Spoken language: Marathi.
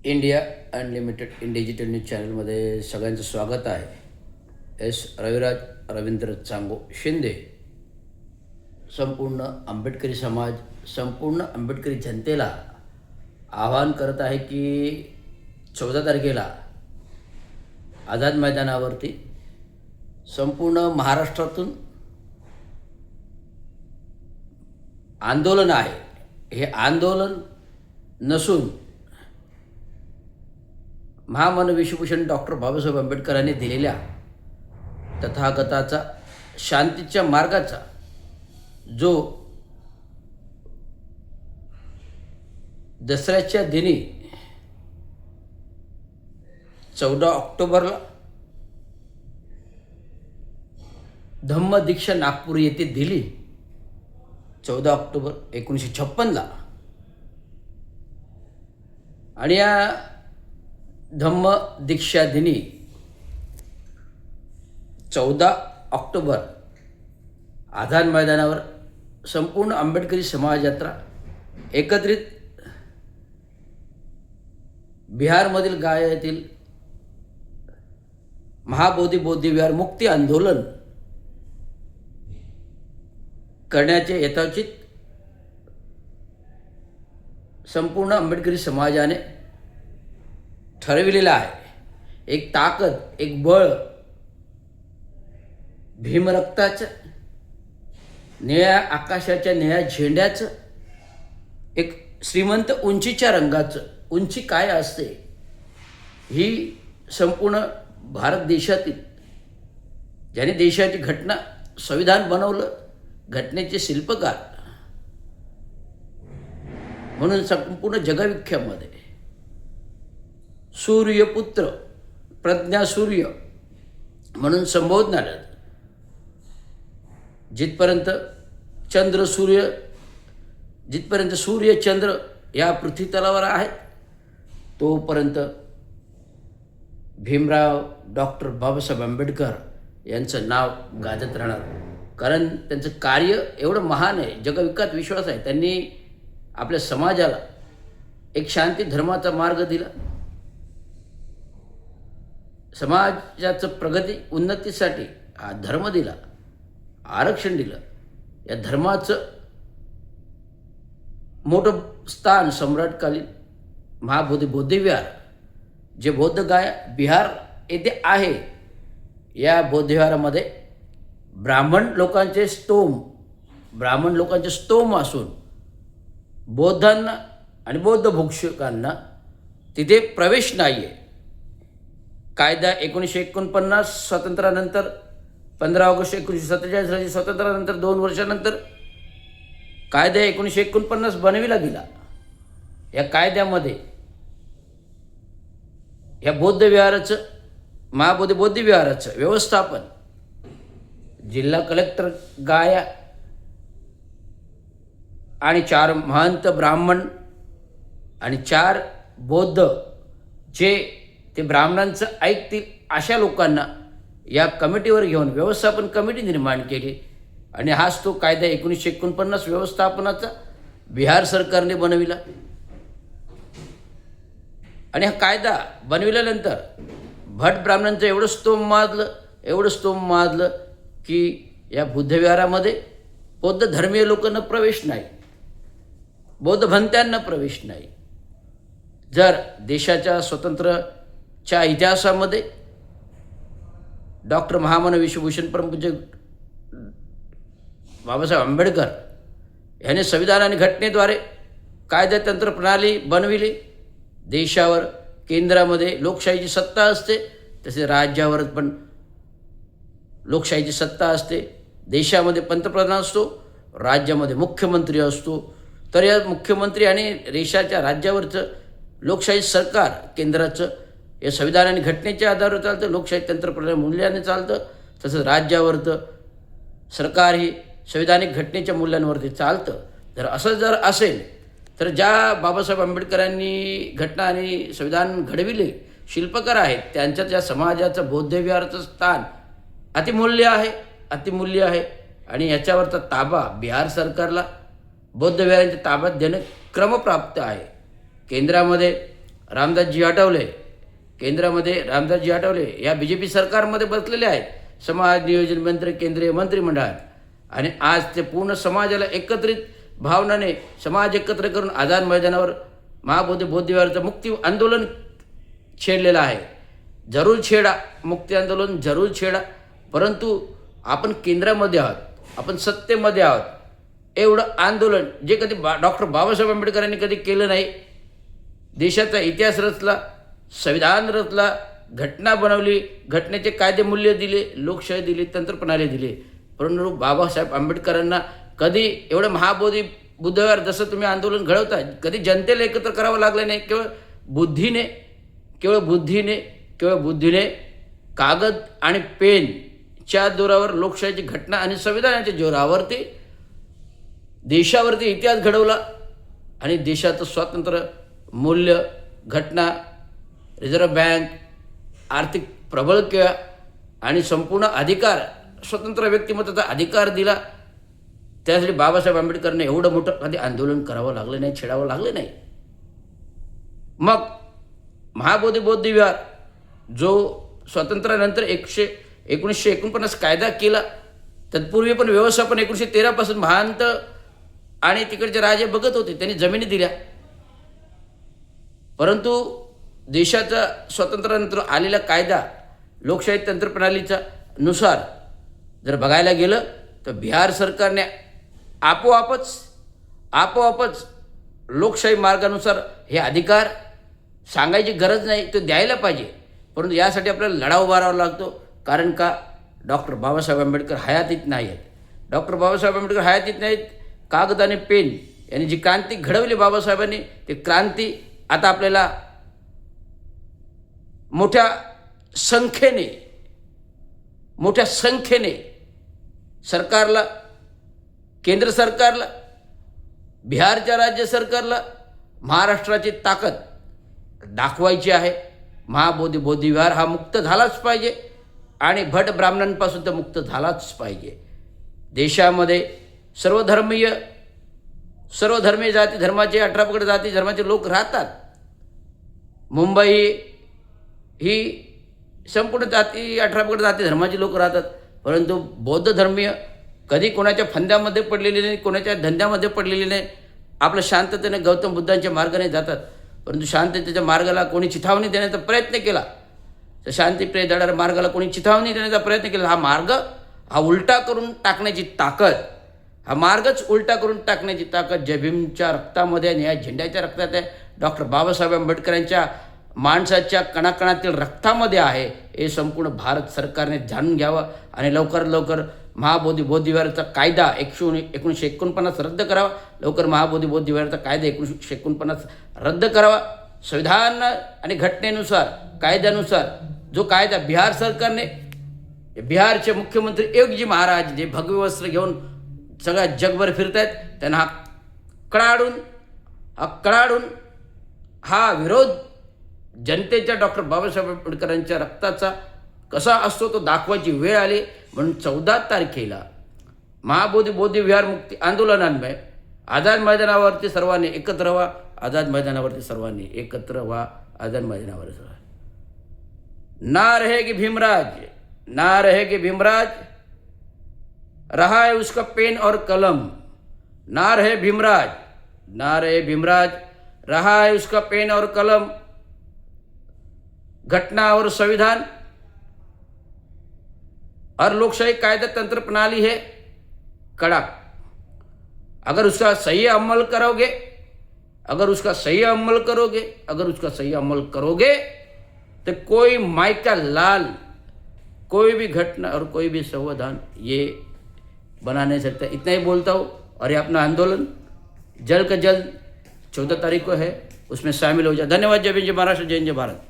India unlimited in digital news चॅनलमध्ये सगळ्यांचं स्वागत आहे. रविराज रवींद्र चांगो शिंदे संपूर्ण आंबेडकरी समाज, संपूर्ण आंबेडकरी जनतेला आवाहन करत आहे की 14 तारखेला आझाद मैदानावरती संपूर्ण महाराष्ट्रातून आंदोलन आहे. हे आंदोलन नसून महामानव विश्वभूषण डॉक्टर बाबासाहेब आंबेडकरांनी दिलेल्या तथागताचा शांतीच्या मार्गाचा जो दसऱ्याच्या दिनी 14 ऑक्टोबरला धम्म दीक्षा नागपूर येथे दिली. 14 ऑक्टोबर 1956ला. आणि या धम्म दीक्षा दिनी 14 ऑक्टोबर आझाद मैदानावर संपूर्ण आंबेडकरी समाज यात्रा एकत्रित बिहारमधील गया येथील महाबोधी बौद्ध विहार मुक्ती आंदोलन करण्याचे यथोचित संपूर्ण आंबेडकरी समाजाने ठरविलेलं आहे. एक ताकद, एक बळ, भीमरक्ताचं, निळ्या आकाशाच्या निळ्या झेंड्याचं, एक श्रीमंत उंचीच्या रंगाचं. उंची काय असते ही संपूर्ण भारत देशातील ज्याने देशाची घटना संविधान बनवलं, घटनेचे शिल्पकार म्हणून संपूर्ण जगविख्यामध्ये सूर्यपुत्र, प्रज्ञा सूर्य म्हणून संबोधणार. जिथपर्यंत सूर्य चंद्र या पृथ्वी तलावर आहेत तोपर्यंत भीमराव डॉक्टर बाबासाहेब आंबेडकर यांचं नाव गाजत राहणार. कारण त्यांचं कार्य एवढं महान आहे, जगविख्यात विश्वास आहे. त्यांनी आपल्या समाजाला एक शांती धर्माचा मार्ग दिला, समाजाचं प्रगती उन्नतीसाठी हा धर्म दिला, आरक्षण दिलं. या धर्माचं मोठं स्थान सम्राटकालीन महाबोधी बौद्धविहार जे बौद्धगया बिहार येथे आहे. या बौद्धविहारामध्ये ब्राह्मण लोकांचे स्तोम असून बौद्धांना आणि बौद्ध भिक्षुकांना तिथे प्रवेश नाही आहे. कायदा 1949 स्वातंत्र्यानंतर 15 ऑगस्ट 1947 रोजी स्वातंत्र्यानंतर 2 वर्षानंतर कायदा 1949 बनविला गेला. या कायद्यामध्ये या बौद्ध विहाराचं, महाबोधी बौद्ध विहाराचं व्यवस्थापन जिल्हा कलेक्टर गया आणि 4 महंत ब्राह्मण आणि 4 बौद्ध जे ते ब्राह्मणांचं ऐकतील अशा लोकांना या कमिटीवर घेऊन व्यवस्थापन कमिटी निर्माण केली. आणि हाच तो कायदा 1949 व्यवस्थापनाचा बिहार सरकारने बनविला. आणि हा कायदा बनविल्यानंतर भट ब्राह्मणांचं एवढं स्तोम माजलं की या बुद्धविहारामध्ये बौद्ध धर्मीय लोकांना प्रवेश नाही, बौद्ध भंत्यांना प्रवेश नाही. जर देशाच्या स्वातंत्र्याच्या इतिहासामध्ये डॉक्टर महामानव विश्वभूषण परमपूज्य बाबासाहेब आंबेडकर यांनी संविधान आणि घटनेद्वारे कायदेतंत्र प्रणाली बनविली. देशावर केंद्रामध्ये लोकशाहीची सत्ता असते, तसे राज्यावर पण लोकशाहीची सत्ता असते. देशामध्ये पंतप्रधान असतो, राज्यामध्ये मुख्यमंत्री असतो. तर या मुख्यमंत्री आणि देशाच्या राज्यावरचं लोकशाही सरकार केंद्राचं या संविधान आणि घटनेच्या आधारावर चालतं, लोकशाही तंत्रप्रणाली मूल्याने चालतं. तसंच राज्यावरचं सरकार ही संविधानिक घटनेच्या मूल्यांवरती चालतं. तर असं जर असेल तर ज्या बाबासाहेब आंबेडकरांनी घटना आणि संविधान घडविले, शिल्पकार आहेत, त्यांच्यात या समाजाचं बौद्धविहाराचं स्थान अतिमूल्य आहे. आणि याच्यावरचा ताबा बिहार सरकारला बौद्धविहारांच्या ताब्यात देणं क्रमप्राप्त आहे. केंद्रामध्ये रामदासजी आठवले, केंद्रामध्ये रामदासजी आठवले या BJP सरकारमध्ये बसलेले आहेत, समाज नियोजन मंत्री केंद्रीय मंत्रिमंडळात. आणि आज ते पूर्ण समाजाला एकत्रित भावनाने समाज एकत्र करून आझाद मैदानावर महाबोधी बौद्धविहाराचं मुक्ती आंदोलन छेडलेलं आहे. जरूर छेडा, मुक्ती आंदोलन जरूर छेडा, परंतु आपण केंद्रामध्ये आहोत, आपण सत्तेमध्ये आहोत. एवढं आंदोलन जे कधी डॉक्टर बाबासाहेब आंबेडकरांनी कधी केलं नाही. देशाचा इतिहास रचला, संविधान रचला, घटना बनवली, घटनेचे कायदे मूल्य दिले, लोकशाही दिली, तंत्रप्रणाली दिली. परंतु बाबासाहेब आंबेडकरांना कधी एवढं महाबोधी बुद्धविहार जसं तुम्ही आंदोलन घडवता, कधी जनतेला एकत्र करावं लागलं नाही. केवळ बुद्धीने कागद आणि पेनच्या जोरावर लोकशाहीची घटना आणि संविधानाच्या जोरावरती देशावरती इतिहास घडवला. आणि देशाचं स्वातंत्र्य, मूल्य, घटना, रिझर्व्ह बँक, आर्थिक प्रबळत्व आणि संपूर्ण अधिकार, स्वतंत्र व्यक्तिमत्वाचा अधिकार दिला. त्यासाठी बाबासाहेब आंबेडकरांना एवढं मोठं कधी आंदोलन करावं लागलं नाही, छेडावं लागलं नाही. मग महाबोधी बौद्धविहार जो स्वातंत्र्यानंतर 1949 कायदा केला, तत्पूर्वी पण व्यवस्थापन 1913 पासून महांत आणि तिकडचे राजे बघत होते, त्यांनी जमिनी दिल्या. परंतु देशाचा स्वातंत्र्यानंतर आलेला कायदा लोकशाही तंत्रप्रणालीचा नुसार जर बघायला गेलं तर बिहार सरकारने आपोआपच लोकशाही मार्गानुसार हे अधिकार सांगायची गरज नाही, तो द्यायला पाहिजे. परंतु यासाठी आपल्याला लढा उभारावा लागतो. कारण का डॉक्टर बाबासाहेब आंबेडकर हयातीत नाही आहेत. डॉक्टर बाबासाहेब आंबेडकर हयातीत नाहीत. कागद आणि पेन यांनी जी क्रांती घडवली बाबासाहेबांनी, ती क्रांती आता आपल्याला मोठ्या संख्येने सरकारला, केंद्र सरकारला, बिहारच्या राज्य सरकारला महाराष्ट्राची ताकद दाखवायची आहे. महाबोधी बौद्धविहार हा मुक्त झालाच पाहिजे आणि भट ब्राह्मणांपासून तर मुक्त झालाच पाहिजे. देशामध्ये सर्वधर्मीय जाती धर्माचे 18 पगड जाती धर्माचे लोक राहतात. मुंबई ही संपूर्ण 18 पगड जाती धर्माचे लोक राहतात. परंतु बौद्ध धर्मीय कधी कोणाच्या फंद्यामध्ये पडलेले नाही, कोणाच्या धंद्यामध्ये पडलेले नाही. आपलं शांततेने गौतम बुद्धांच्या मार्गाने जातात. परंतु शांततेच्या मार्गाला कोणी चिथावणी देण्याचा प्रयत्न केला, तर शांतीप्रिय जाणाऱ्या मार्गाला कोणी चिथावणी देण्याचा प्रयत्न केला. हा मार्ग उलटा करून टाकण्याची ताकद, हा मार्गच उलटा करून टाकण्याची ताकद जय भीमच्या रक्तामध्ये आणि या झेंड्याच्या रक्तात आहे. डॉक्टर बाबासाहेब आंबेडकरांच्या माणसाच्या कणाकणातील रक्तामध्ये आहे. हे संपूर्ण भारत सरकारने जाणून घ्यावं आणि लवकरात लवकर महाबोधी बौद्धविहाराचा कायदा 1949 रद्द करावा. लवकर महाबोधी बौद्धविहाराचा कायदा 1949 रद्द करावा. संविधान आणि घटनेनुसार, कायद्यानुसार जो कायदा बिहार सरकारने, बिहारचे मुख्यमंत्री योगी महाराज जे भगवे वस्त्र घेऊन सगळ्या जगभर फिरत आहेत, त्यांना कळाडून हा विरोध जनतेच्या डॉक्टर बाबासाहेब आंबेडकरांच्या रक्ताचा कसा असतो तो दाखवायची वेळ आली. म्हणून 14 तारखेला महाबोधी बौद्धविहार मुक्ती आंदोलनान्वये आझाद मैदानावरती सर्वांनी एकत्र व्हा. आझाद मैदानावरती सर्वांनी एकत्र व्हा. आझाद मैदानावर ना रहेगी भीमराज, रहा है उसका पेन और कलम. ना रहे भीमराज, रहा है उसका पेन और कलम. घटना और संविधान और लोकशाही कायदा तंत्र प्रणाली है कड़क. अगर उसका सही अमल करोगे तो कोई माइका लाल, कोई भी घटना और कोई भी संविधान ये बना नहीं सकता. इतना ही बोलता हूँ. और ये अपना आंदोलन जल्द का जल्द 14 तारीख को है, उसमें शामिल हो जाए. धन्यवाद. जय भीम, जय महाराष्ट्र, जय हिंद, जय भारत.